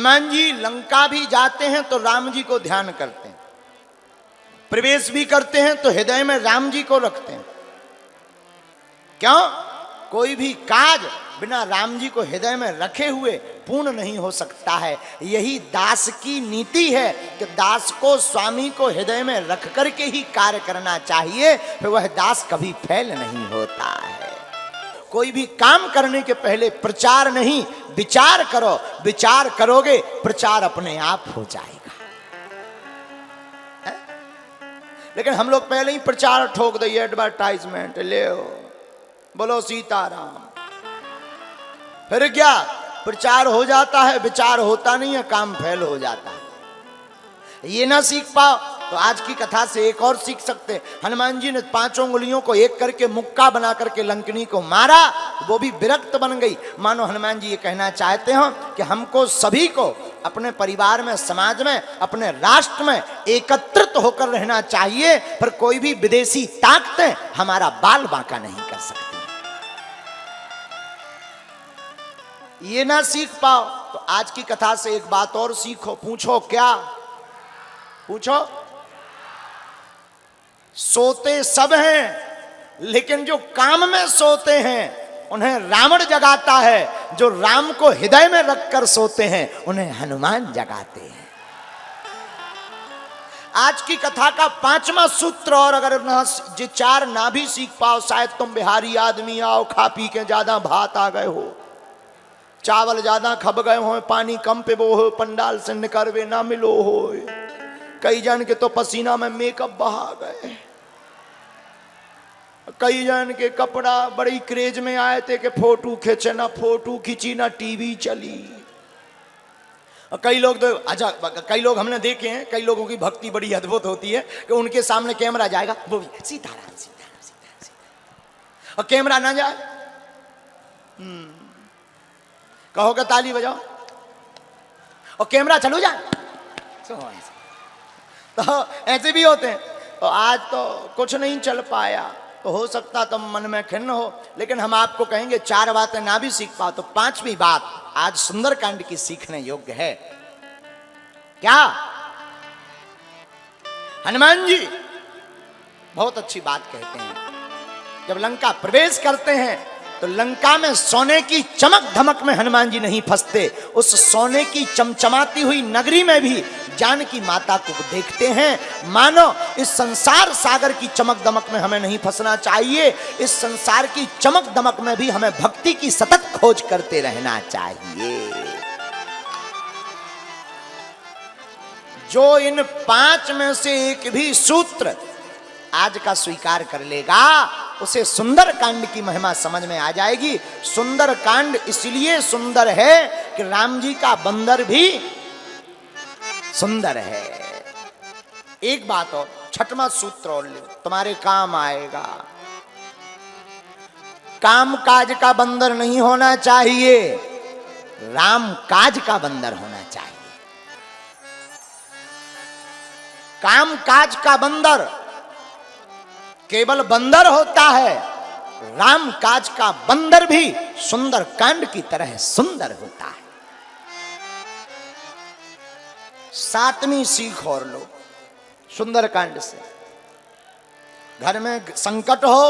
हनुमान जी लंका भी जाते हैं तो राम जी को ध्यान करते हैं, प्रवेश भी करते हैं तो हृदय में राम जी को रखते हैं। क्यों? कोई भी काज बिना राम जी को हृदय में रखे हुए पूर्ण नहीं हो सकता है। यही दास की नीति है कि दास को स्वामी को हृदय में रख करके ही कार्य करना चाहिए, फिर वह दास कभी फेल नहीं होता है। कोई भी काम करने के पहले प्रचार नहीं, विचार करो। विचार करोगे प्रचार अपने आप हो जाएगा। है? लेकिन हम लोग पहले ही प्रचार ठोक दिए, एडवर्टाइजमेंट ले बोलो सीताराम, फिर क्या प्रचार हो जाता है, विचार होता नहीं है, काम फेल हो जाता है। ये ना सीख पाओ तो आज की कथा से एक और सीख सकते। हनुमान जी ने 5 उंगलियों को एक करके मुक्का बना करके लंकनी को मारा, वो भी विरक्त बन गई। मानो हनुमान जी ये कहना चाहते हो कि हमको सभी को अपने परिवार में, समाज में, अपने राष्ट्र में एकत्रित होकर रहना चाहिए, पर कोई भी विदेशी ताकतें हमारा बाल बांका नहीं कर सकती। ये ना सीख पाओ तो आज की कथा से एक बात और सीखो। पूछो क्या? पूछो। सोते सब हैं, लेकिन जो काम में सोते हैं उन्हें रावण जगाता है। जो राम को हृदय में रखकर सोते हैं उन्हें हनुमान जगाते हैं। आज की कथा का 5वां सूत्र, और अगर ये 4 ना भी सीख पाओ, शायद तुम बिहारी आदमी आओ, खा पी के ज्यादा भात आ गए हो, चावल ज्यादा खब गए हो, पानी कम पे वो हो, पंडाल से निकलवे ना मिलो हो, कई जन के तो पसीना में मेकअप बहा गए, कई जन के कपड़ा बड़ी क्रेज में आए थे कि फोटो खींचे, ना फोटो खींची ना टीवी चली। कई लोग तो अच्छा, कई लोग हमने देखे हैं, कई लोगों की भक्ति बड़ी अद्भुत होती है कि उनके सामने कैमरा जाएगा, वो भी सीताराम सीताराम सीताराम सीताराम, और कैमरा ना जाए कहोगे ताली बजाओ, और कैमरा चलो जाए, तो ऐसे भी होते हैं। तो आज तो कुछ नहीं चल पाया, तो हो सकता तुम मन में खिन्न हो, लेकिन हम आपको कहेंगे 4 बातें ना भी सीख पाओ तो 5वीं बात आज सुंदरकांड की सीखने योग्य है। क्या? हनुमान जी बहुत अच्छी बात कहते हैं। जब लंका प्रवेश करते हैं तो लंका में सोने की चमक धमक में हनुमान जी नहीं फंसते, उस सोने की चमचमाती हुई नगरी में भी जानकी माता को देखते हैं। मानो इस संसार सागर की चमक दमक में हमें नहीं फंसना चाहिए, इस संसार की चमक दमक में भी हमें भक्ति की सतत खोज करते रहना चाहिए। जो इन 5 में से एक भी सूत्र आज का स्वीकार कर लेगा उसे सुंदरकांड की महिमा समझ में आ जाएगी। सुंदरकांड इसलिए सुंदर है कि राम जी का बंदर भी सुंदर है। एक बात और, 6वां सूत्र और ले, तुम्हारे काम आएगा। काम काज का बंदर नहीं होना चाहिए, राम काज का बंदर होना चाहिए। काम काज का बंदर केवल बंदर होता है, राम काज का बंदर भी सुंदर कांड की तरह सुंदर होता है। 7वीं सीख और लो सुंदरकांड से। घर में संकट हो,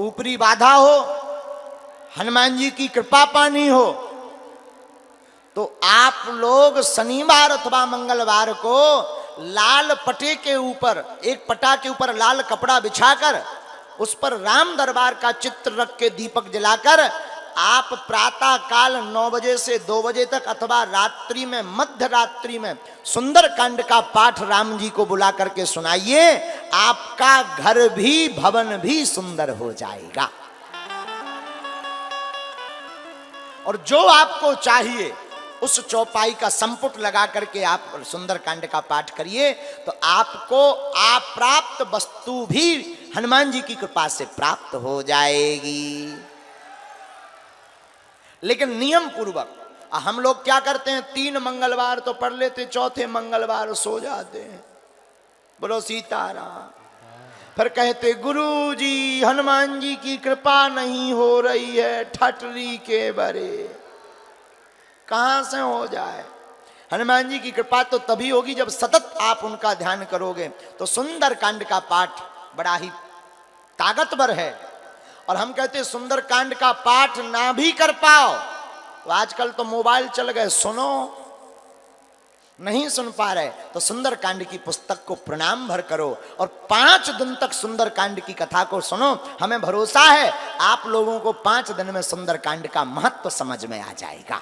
ऊपरी बाधा हो, हनुमान जी की कृपा पानी हो, तो आप लोग शनिवार अथवा मंगलवार को लाल पटे के ऊपर, एक पटा के ऊपर लाल कपड़ा बिछाकर उस पर राम दरबार का चित्र रख के दीपक जलाकर आप प्रातः काल 9 बजे से 2 बजे तक अथवा रात्रि में, मध्य रात्रि में सुंदरकांड का पाठ राम जी को बुला करके सुनाइए। आपका घर भी, भवन भी सुंदर हो जाएगा। और जो आपको चाहिए उस चौपाई का संपुट लगा करके आप सुंदरकांड का पाठ करिए, तो आपको अप्राप्त वस्तु भी हनुमान जी की कृपा से प्राप्त हो जाएगी। लेकिन नियम पूर्वक। हम लोग क्या करते हैं, 3 मंगलवार तो पढ़ लेते, 4थे मंगलवार सो जाते हैं। बोलो सीताराम। फिर कहते गुरु जी हनुमान जी की कृपा नहीं हो रही है, ठटरी के बरे। कहां से हो जाए? हनुमान जी की कृपा तो तभी होगी जब सतत आप उनका ध्यान करोगे। तो सुंदर कांड का पाठ बड़ा ही ताकतवर है। और हम कहते हैं सुंदर कांड का पाठ ना भी कर पाओ तो आजकल तो मोबाइल चल गए, सुनो, नहीं सुन पा रहे तो सुंदर कांड की पुस्तक को प्रणाम भर करो और 5 दिन तक सुंदर कांड की कथा को सुनो। हमें भरोसा है आप लोगों को 5 दिन में सुंदर कांड का महत्व समझ में आ जाएगा।